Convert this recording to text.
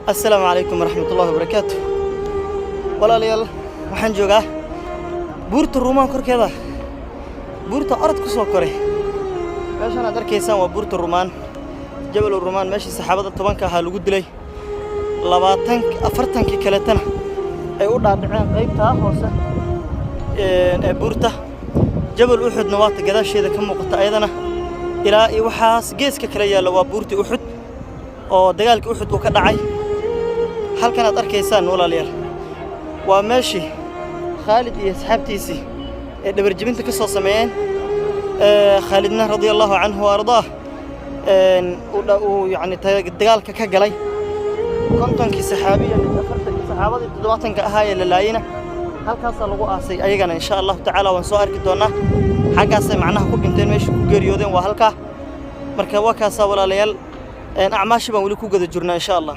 السلام عليكم ورحمة الله وبركاته. ولا ليال waxaan joogaa buurta Ruumaan korkeeda. buurta arad ku soo koray. meeshan aad arkaysaan waa buurta Ruumaan. Jabal Ruumaan meeshii saxaabada 10ka ahaa lagu dilay. 40 kale tan ay u dhaadhaceen qaybta hoose buurta. Jabal Uhudna waa gadaasheeda ka muuqata ayadana ilaa waxaas geeska kale yaala waa buurta Uhud oo dagaalkii Uhud uu ka dhacay. halkan aad arkaysaan walaalayaal waa meeshii Khalid iyo asxaabtiisii ee dhabarjibinta ka soo sameeyeen Khalidna radiyallahu anhu wardaa uu yani dagaalka ka galay kontonkii saxaabiya afartii saxaabadii 70 ka ahaayeen la laayina halkaas lagu aasay ayagana insha Allah ta'ala waan soo arki doonaa xagaas ay macnaha ku dhinteen meesha ku geeriyoodeen waa halka marka waa kaasa walaalayaal acmaashi baan wali ku gada jirnaa insha Allah